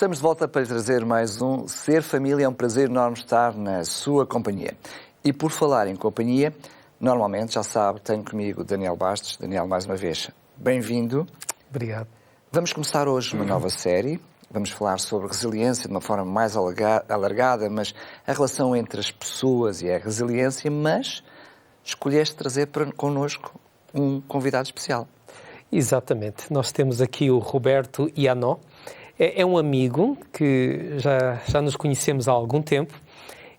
Estamos de volta para trazer mais um Ser Família. É um prazer enorme estar na sua companhia. E por falar em companhia, normalmente, já sabe, tenho comigo Daniel Bastos. Daniel, mais uma vez, bem-vindo. Obrigado. Vamos começar hoje uma nova série. Vamos falar sobre resiliência de uma forma mais alargada, mas a relação entre as pessoas e a resiliência, mas escolheste trazer connosco um convidado especial. Exatamente. Nós temos aqui o Roberto Iannò. É um amigo que já nos conhecemos há algum tempo.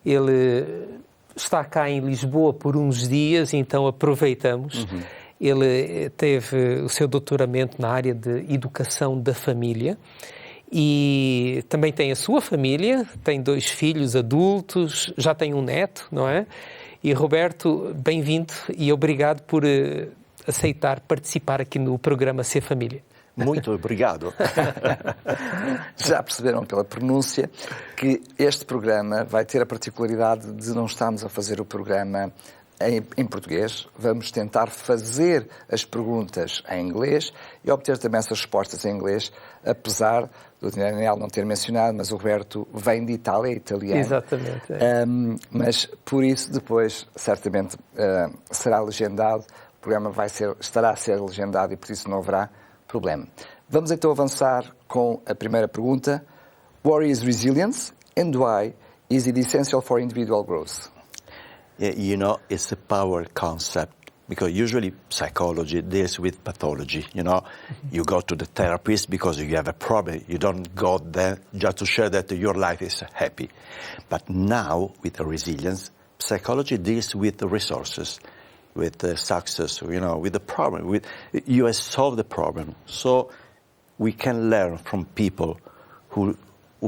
Ele está cá em Lisboa por uns dias, então aproveitamos. Ele teve o seu doutoramento na área de educação da família e também tem a sua família, tem 2 filhos adultos, já tem um neto, não é? E Roberto, bem-vindo e obrigado por aceitar participar aqui no programa Ser Família. Muito obrigado. Já perceberam pela pronúncia que este programa vai ter a particularidade de não estarmos a fazer o programa em português. Vamos tentar fazer as perguntas em inglês e obter também essas respostas em inglês, apesar do Daniel não ter mencionado, mas o Roberto vem de Itália, é italiano. Exatamente. Mas por isso depois certamente será legendado. O programa estará a ser legendado e por isso não haverá problema. Vamos então avançar com a primeira pergunta. What is resilience and why is it essential for individual growth? Yeah, you know, it's a power concept because usually psychology deals with pathology. You know, you go to the therapist because you have a problem. You don't go there just to show that your life is happy. But now with the resilience, psychology deals with the resources, with the success, you know, with the problem. You have solved the problem. So we can learn from people who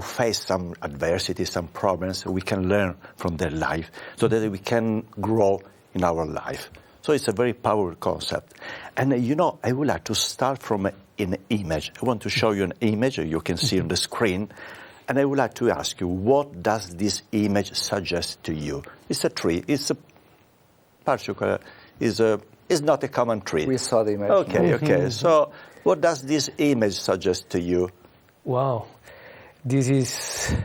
face some adversity, some problems. We can learn from their life so that we can grow in our life. So it's a very powerful concept. And, you know, I would like to start from an image. I want to show you an image you can see on the screen. And I would like to ask you, what does this image suggest to you? It's a tree. It's a particular, is not a common tree. We saw the image. Okay. So what does this image suggest to you? Wow. This is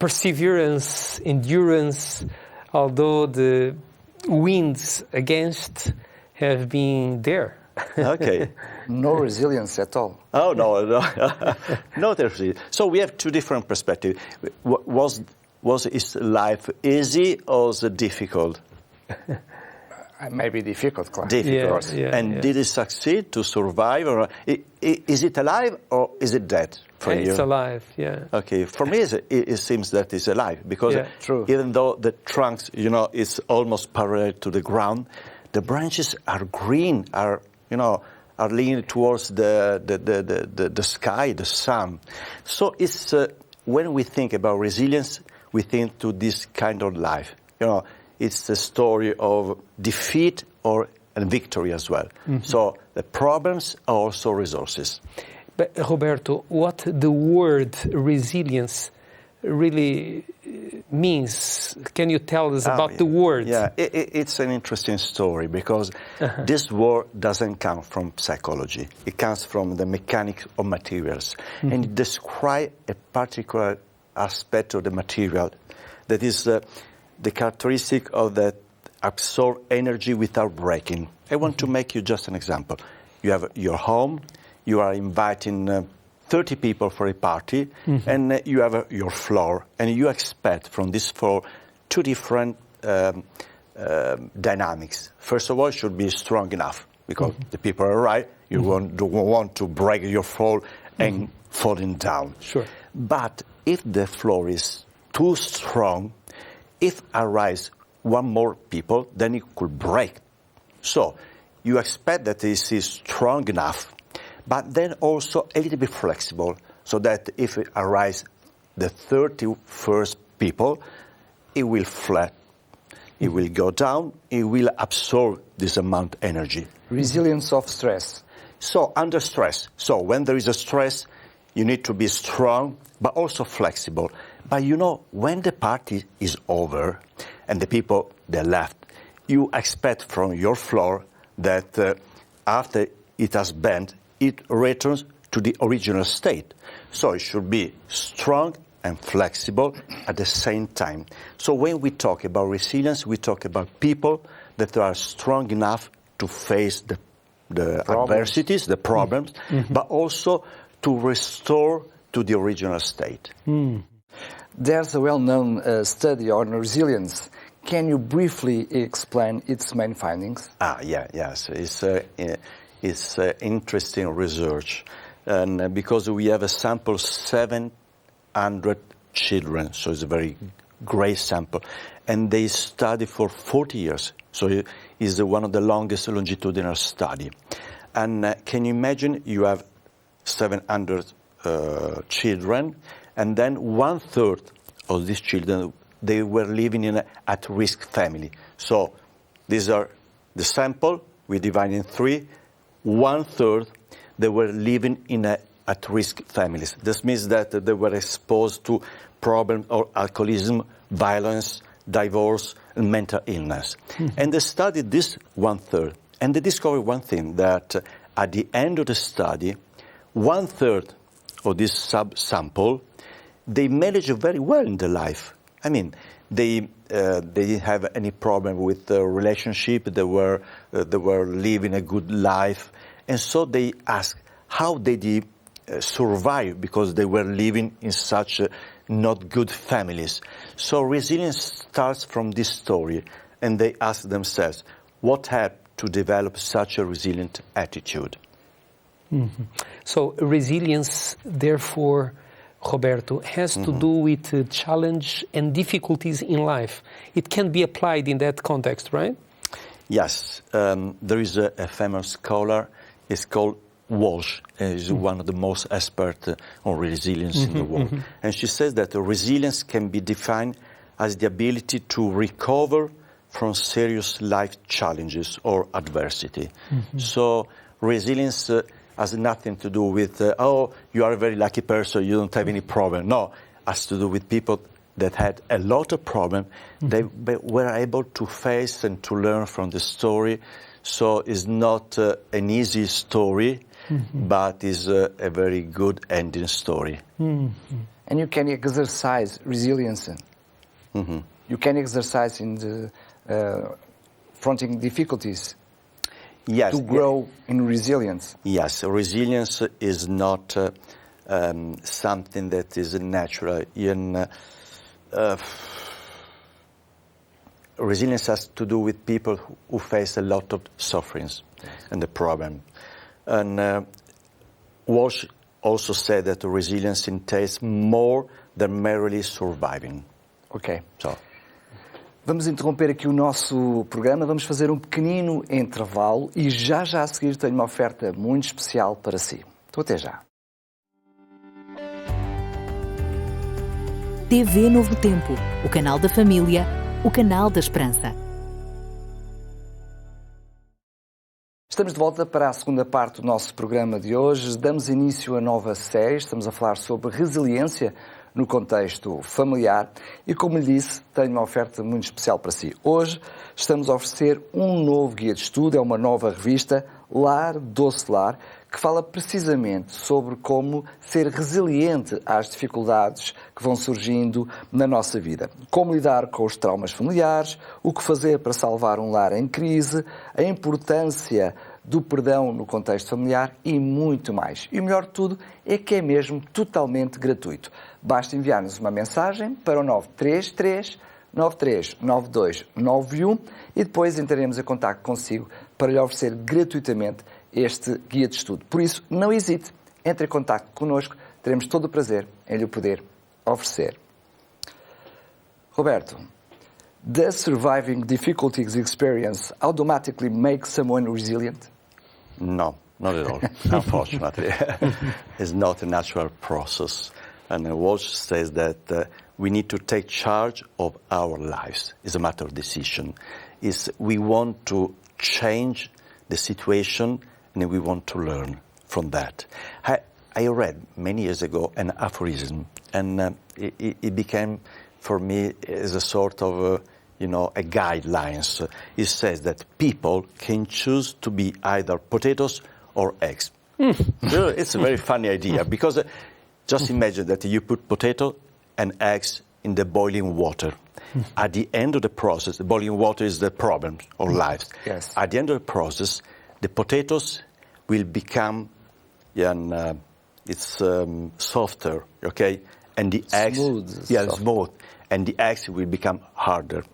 perseverance, endurance, although the winds against have been there. Okay. No resilience at all. Oh, no. Not resilience. So we have 2 different perspectives. Was his life easy or was it difficult? Maybe difficult, class. Difficult. Yeah, and did it succeed to survive? Or is it alive or is it dead for you? It's alive, yeah. Okay, for me it seems that it's alive because true. Even though the trunks, you know, is almost parallel to the ground, the branches are green, are leaning towards the sky, the sun. So it's when we think about resilience, we think to this kind of life. You know, it's the story of defeat and victory as well. So the problems are also resources. But Roberto, what the word resilience really means? Can you tell us about the word? Yeah, it's an interesting story because this word doesn't come from psychology. It comes from the mechanics of materials. And it describes a particular aspect of the material that is the characteristic of that absorb energy without breaking. I want to make you just an example. You have your home, you are inviting 30 people for a party, and you have your floor, and you expect from this floor 2 different dynamics. First of all, it should be strong enough, because the people arrive, you don't want to break your floor and falling down. Sure. But if the floor is too strong, if arise one more people, then it could break. So you expect that this is strong enough, but then also a little bit flexible, so that if it arise the 31st people, it will flat, it will go down, it will absorb this amount of energy. Resilience of stress. So under stress, so when there is a stress, you need to be strong, but also flexible. But you know, when the party is over and the people, they left, you expect from your floor that after it has bent, it returns to the original state. So it should be strong and flexible at the same time. So when we talk about resilience, we talk about people that are strong enough to face the adversities, the problems, but also to restore to the original state. There's a well-known study on resilience. Can you briefly explain its main findings? Yes. It's interesting research, and because we have a sample 700 children, so it's a very great sample, and they study for 40 years. So it's one of the longest longitudinal study. And can you imagine you have 700 children, and then 1/3 of these children, they were living in an at-risk family. So these are the sample, we divide in 3. 1/3, they were living in at-risk families. This means that they were exposed to problems or alcoholism, violence, divorce, and mental illness. And they studied this 1/3, and they discovered one thing, that at the end of the study, 1/3 of this sub-sample, they managed very well in their life. I mean, they didn't have any problem with the relationship. They were living a good life, and so they asked how they survive, because they were living in such not good families. So resilience starts from this story, and they ask themselves, what helped to develop such a resilient attitude? So resilience, therefore, Roberto, has to do with challenge and difficulties in life. It can be applied in that context, right? Yes. There is a famous scholar, it's called Walsh, is one of the most expert on resilience in the world. And she says that resilience can be defined as the ability to recover from serious life challenges or adversity. So resilience has nothing to do with, you are a very lucky person, you don't have any problem. No, it has to do with people that had a lot of problems. They were able to face and to learn from the story. So it's not an easy story, but it's a very good ending story. And you can exercise resilience. You can exercise in the fronting difficulties. Yes, to grow in resilience. Yes, resilience is not something that is natural. Resilience has to do with people who face a lot of sufferings and the problem. And Walsh also said that resilience entails more than merely surviving. Ok. So. Vamos interromper aqui o nosso programa, vamos fazer um pequenino intervalo e já a seguir tenho uma oferta muito especial para si. Então até já. TV Novo Tempo, o canal da família, o canal da esperança. Estamos de volta para a segunda parte do nosso programa de hoje. Damos início a nova série, estamos a falar sobre resiliência no contexto familiar e, como lhe disse, tenho uma oferta muito especial para si. Hoje estamos a oferecer um novo guia de estudo, é uma nova revista, Lar, Doce Lar, que fala precisamente sobre como ser resiliente às dificuldades que vão surgindo na nossa vida. Como lidar com os traumas familiares, o que fazer para salvar um lar em crise, a importância do perdão no contexto familiar e muito mais. E o melhor de tudo é que é mesmo totalmente gratuito. Basta enviar-nos uma mensagem para o 933 939291 e depois entraremos em contacto consigo para lhe oferecer gratuitamente este guia de estudo. Por isso, não hesite, entre em contacto connosco, teremos todo o prazer em lhe poder oferecer. Roberto, does surviving difficulties experience automatically make someone resilient? No, not at all, unfortunately. It's not a natural process. And Walsh says that we need to take charge of our lives. It's a matter of decision. We want to change the situation and we want to learn from that. I read many years ago an aphorism, and it became for me as a sort of a guidelines. It says that people can choose to be either potatoes or eggs. It's a very funny idea because just imagine that you put potato and eggs in the boiling water. At the end of the process, the boiling water is the problem of life. Yes. At the end of the process, the potatoes will become softer, okay? And the eggs, smooth. And the eggs will become harder.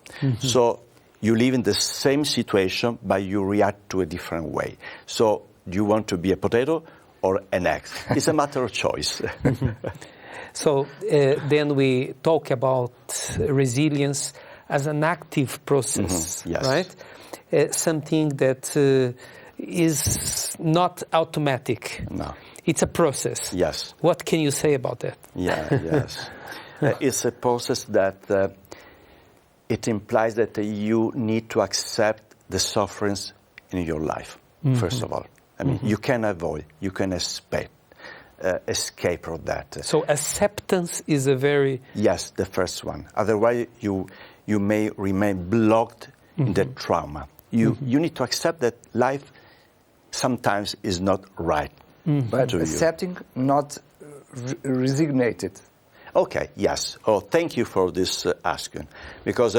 So you live in the same situation, but you react to a different way. So do you want to be a potato or an egg? It's a matter of choice. So then we talk about resilience as an active process, Yes. right? Something that is not automatic. No. It's a process. Yes. What can you say about that? Yes. It's a process that it implies that you need to accept the sufferings in your life, first of all. I mean, you can avoid, you can escape from that. So acceptance is a very... Yes, the first one. Otherwise, you may remain blocked in the trauma. You need to accept that life sometimes is not right. But accepting, not resignated. Okay, yes. Oh, thank you for this asking. Because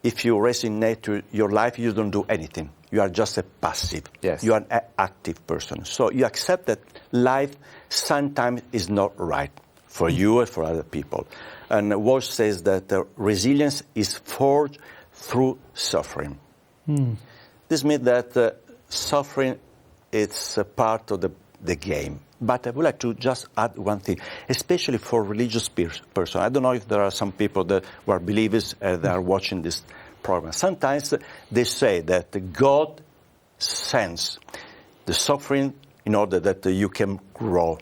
if you resignate to your life, you don't do anything. You are just a passive. Yes. You are an active person. So you accept that life sometimes is not right for you and for other people. And Walsh says that resilience is forged through suffering. This means that suffering is a part of the game. But I would like to just add one thing, especially for religious person. I don't know if there are some people that were believers that are watching this program. Sometimes they say that God sends the suffering in order that you can grow.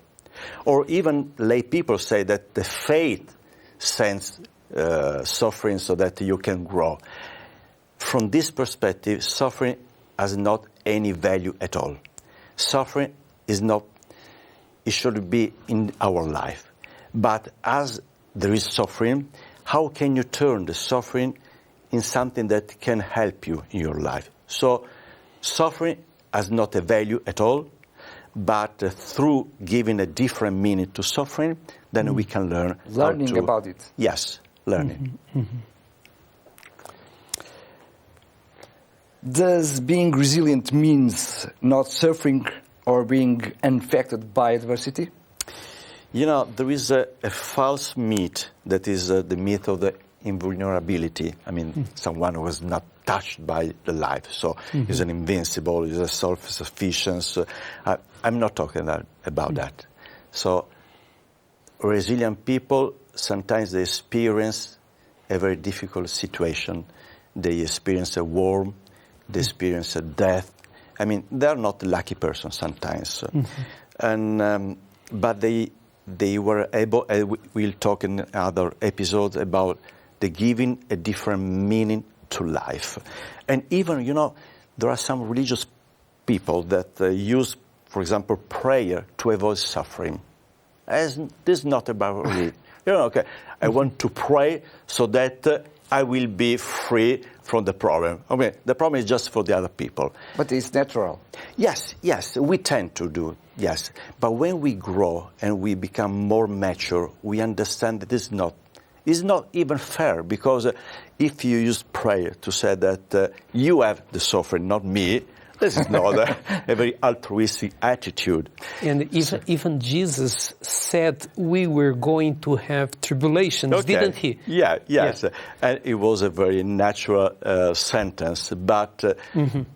Or even lay people say that the faith sends suffering so that you can grow. From this perspective, suffering has not any value at all. Suffering is not, it should be in our life. But as there is suffering, how can you turn the suffering in something that can help you in your life? So suffering has not a value at all, but through giving a different meaning to suffering, then we can learn. Learning about it. Yes, learning. Does being resilient means not suffering or being unaffected by adversity? You know, there is a false myth that is the myth of the invulnerability. I mean, someone who was not touched by the life, so is an invincible, is a self-sufficient. I'm not talking about that. So resilient people, sometimes they experience a very difficult situation. They experience a war, they experience a death. I mean, they're not lucky persons sometimes. And but they were able, we'll talk in other episodes about the giving a different meaning to life. And even, you know, there are some religious people that use, for example, prayer to avoid suffering. As this is not about religion. You know, okay, I want to pray so that I will be free from the problem. Okay, the problem is just for the other people. But it's natural. Yes, we tend to do, yes. But when we grow and we become more mature, we understand that it's not even fair, because if you use prayer to say that you have the suffering, not me, this is not a very altruistic attitude. And even Jesus said we were going to have tribulations, didn't he? Yes. Yeah. And it was a very natural sentence, but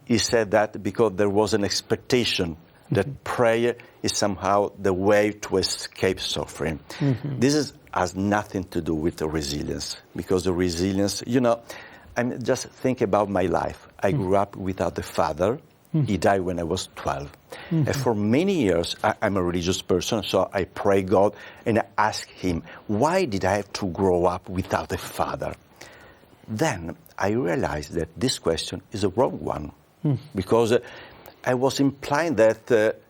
he said that because there was an expectation that prayer is somehow the way to escape suffering. This has nothing to do with the resilience, because the resilience, you know, I just think about my life. I grew up without a father. He died when I was 12. And for many years, I'm a religious person, so I pray God and I ask him, why did I have to grow up without a father? Then I realized that this question is a wrong one, because I was implying that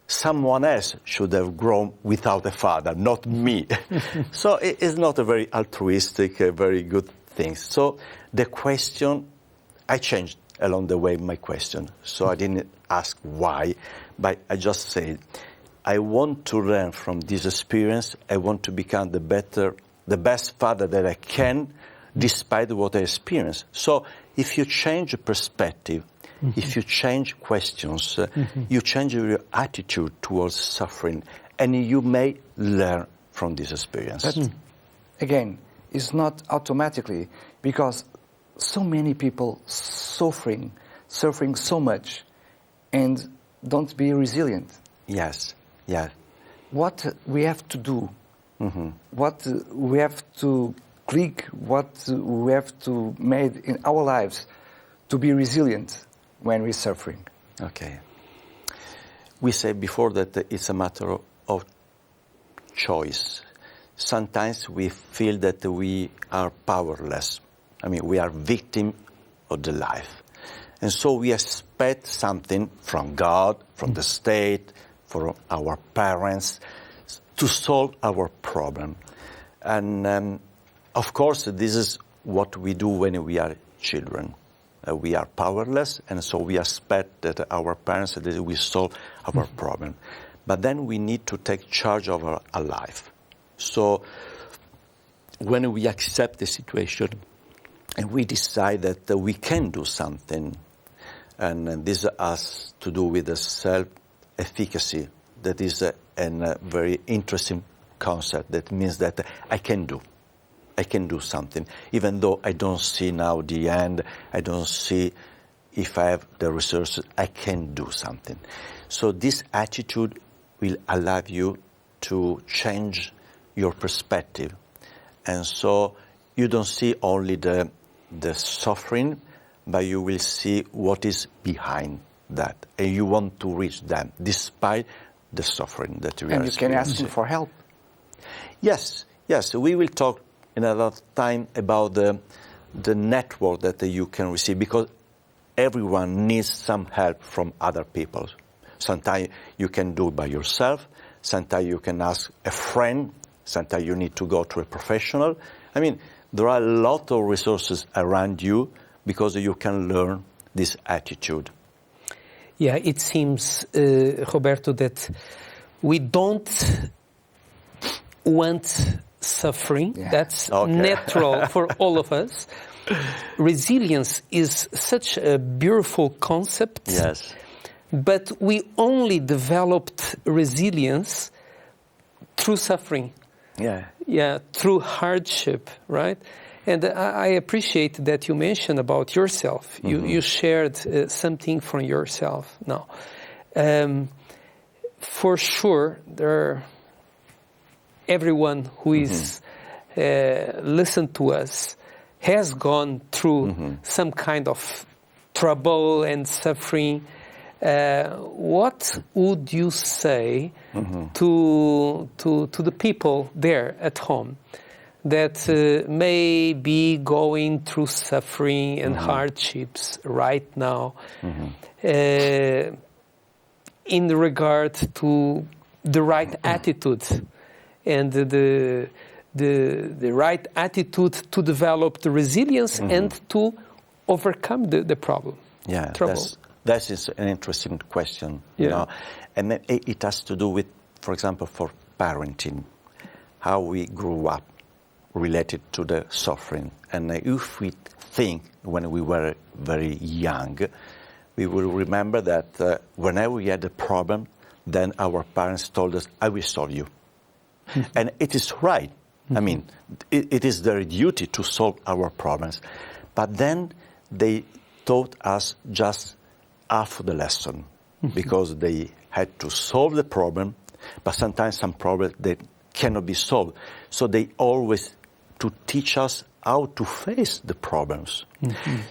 someone else should have grown without a father, not me. So it is not a very altruistic, very good thing. So the question, I changed along the way my question. So I didn't ask why, but I just said, I want to learn from this experience. I want to become the best father that I can, despite what I experience. So if you change perspective, if you change questions, you change your attitude towards suffering, and you may learn from this experience. But again, it's not automatically, because so many people suffering so much and don't be resilient. Yes, yeah. What we have to do, what we have to click, what we have to make in our lives to be resilient when we're suffering. Okay. We said before that it's a matter of choice. Sometimes we feel that we are powerless. I mean, we are victim of the life. And so we expect something from God, from the state, from our parents, to solve our problem. And of course, this is what we do when we are children. We are powerless, and so we expect that our parents that will solve our problem. But then we need to take charge of our life. So when we accept the situation and we decide that we can do something, and this has to do with the self-efficacy, that is a very interesting concept. That means that I can do something, even though I don't see now the end, I don't see if I have the resources, I can do something. So this attitude will allow you to change your perspective. And so you don't see only the suffering, but you will see what is behind that. And you want to reach them, despite the suffering that you are experiencing. And you can ask them for help. Yes. We will talk in a lot of time about the network that you can receive, because everyone needs some help from other people. Sometimes you can do it by yourself. Sometimes you can ask a friend. Sometimes you need to go to a professional. I mean, there are a lot of resources around you because you can learn this attitude. Yeah, it seems, Roberto, that we don't want suffering. Yeah. That's natural for all of us. Resilience is such a beautiful concept. Yes. But we only developed resilience through suffering. Yeah, through hardship, right? And I appreciate that you mentioned about yourself. You shared something from yourself now. For sure, everyone who is listen to us has gone through some kind of trouble and suffering. What would you say to the people there at home that may be going through suffering and hardships right now, in regard to the right attitude and the right attitude to develop the resilience and to overcome the problem? Yeah, trouble. That is an interesting question, you know, and it has to do with, for example, for parenting, how we grew up related to the suffering. And if we think when we were very young, we will remember that whenever we had a problem, then our parents told us, I will solve you. And it is right. I mean, it is their duty to solve our problems. But then they taught us just half the lesson, because they had to solve the problem, but sometimes some problems that cannot be solved. So they always to teach us how to face the problems.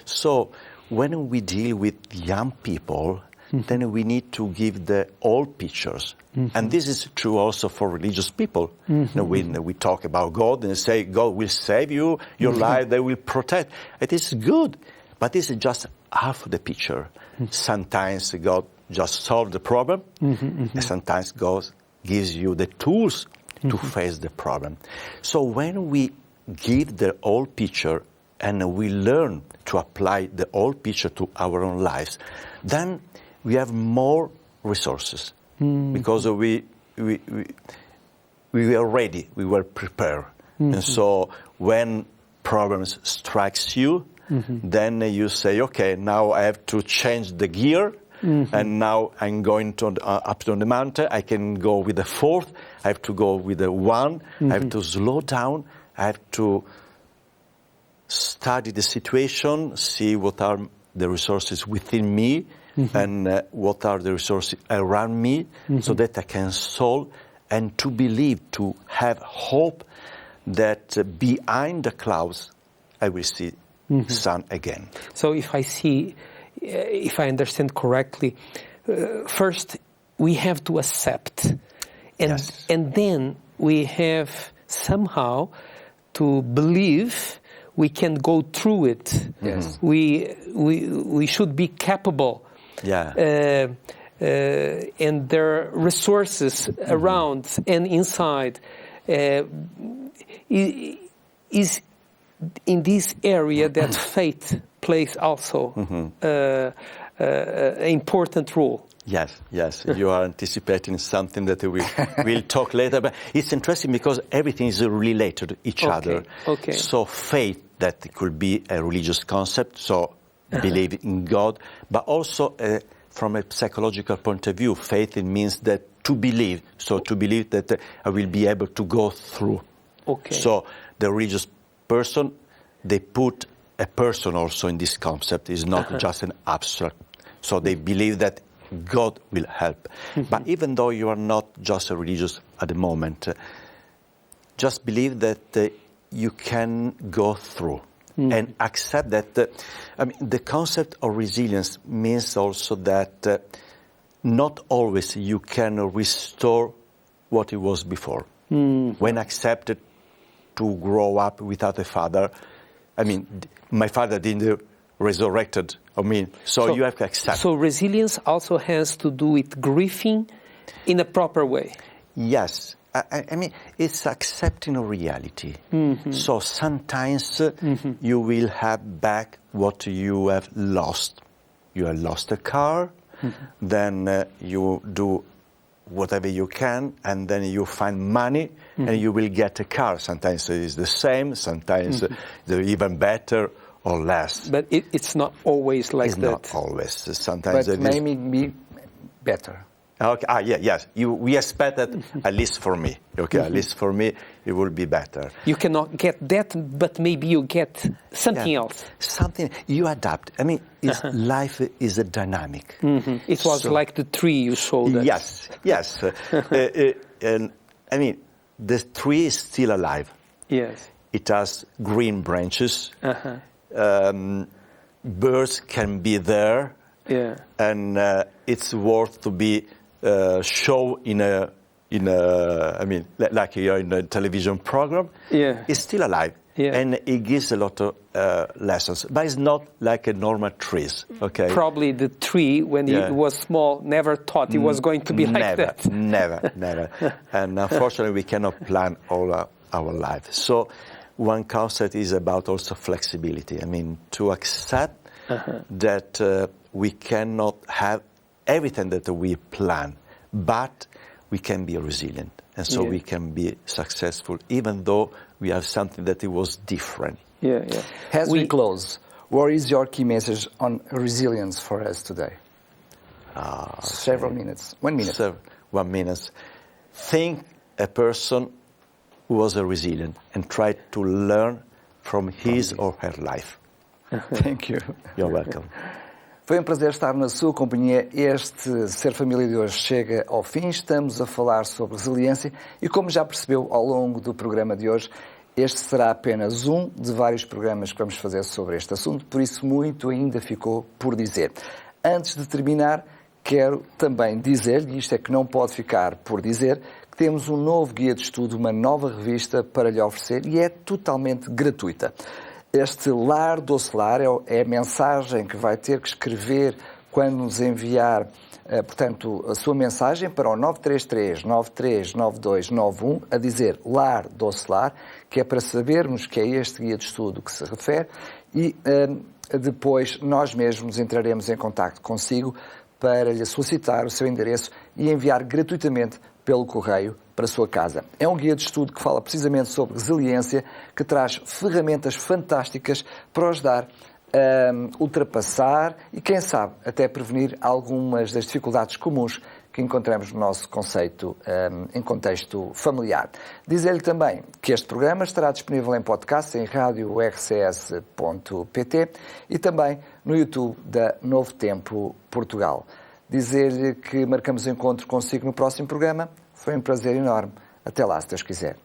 So when we deal with young people, then we need to give the all pictures. And this is true also for religious people. When we talk about God and say God will save you, your life, they will protect. It is good, but this is just half the picture. Sometimes God just solves the problem, and sometimes God gives you the tools to face the problem. So when we give the whole picture, and we learn to apply the whole picture to our own lives, then we have more resources because we were ready, we were prepared. And so when problems strikes you, then you say, okay, now I have to change the gear, and now I'm going to up to the mountain. I can go with the fourth. I have to go with the one. I have to slow down. I have to study the situation, see what are the resources within me, and what are the resources around me, so that I can solve, and to believe, to have hope that behind the clouds I will see sun again. So if I understand correctly, first we have to accept, and then we have somehow to believe we can go through it. Yes. We should be capable. Yeah. And there are resources around and inside. Is in this area that faith plays also an important role. Yes. You are anticipating something that we'll talk later. But it's interesting because everything is related to each other. Okay. So faith, that could be a religious concept, so believe in God, but also from a psychological point of view, faith, it means that to believe. So to believe that I will be able to go through. Okay. So the religious person, they put a person also in this concept. It's not just an abstract. So they believe that God will help. But even though you are not just a religious at the moment, just believe that you can go through and accept that. The concept of resilience means also that not always you can restore what it was before. When accepted to grow up without a father, my father didn't resurrected. So you have to accept. So resilience also has to do with grieving in a proper way. Yes. It's accepting a reality. So sometimes you will have back what you have lost. You have lost a car, then you do whatever you can, and then you find money, and you will get a car. Sometimes it's the same, sometimes they're even better or less. But it's not always like it's that. It's not always. Sometimes but maybe be better. Okay. Yes. We expect that, at least for me. Okay. At least for me, it will be better. You cannot get that, but maybe you get something else. Something you adapt. Life is a dynamic. It was like the tree you showed us. Yes. And the tree is still alive. Yes. It has green branches. Birds can be there. Yeah. And it's worth to be shown like here in a television program. Yeah. It's still alive. Yeah. And it gives a lot of lessons. But it's not like a normal tree. Okay. Probably the tree, when it was small, never thought it was going to be like that. Never. And unfortunately, we cannot plan all our life. So one concept is about also flexibility. To accept that we cannot have everything that we plan, but we can be resilient. And so we can be successful, even though we have something that it was different. Yeah. As we close, what is your key message on resilience for us today? Several minutes. 1 minute. 1 minute. Think a person who was a resilient and try to learn from his or her life. Thank you. You're welcome. Foi um prazer estar na sua companhia. Este Ser Família de hoje chega ao fim. Estamos a falar sobre resiliência e, como já percebeu ao longo do programa de hoje, este será apenas um de vários programas que vamos fazer sobre este assunto, por isso muito ainda ficou por dizer. Antes de terminar, quero também dizer, e isto é que não pode ficar por dizer, que temos um novo guia de estudo, uma nova revista para lhe oferecer e é totalmente gratuita. Este lar doce lar é a mensagem que vai ter que escrever quando nos enviar, portanto, a sua mensagem para o 933-939291 a dizer lar, doce lar, que é para sabermos que é este guia de estudo que se refere e depois nós mesmos entraremos em contacto consigo para lhe solicitar o seu endereço e enviar gratuitamente pelo correio para a sua casa. É um guia de estudo que fala precisamente sobre resiliência, que traz ferramentas fantásticas para ajudar a ultrapassar e, quem sabe, até prevenir algumas das dificuldades comuns que encontramos no nosso conceito em contexto familiar. Dizer-lhe também que este programa estará disponível em podcast em radio-rcs.pt e também no YouTube da Novo Tempo Portugal. Dizer-lhe que marcamos encontro consigo no próximo programa. Foi um prazer enorme. Até lá, se Deus quiser.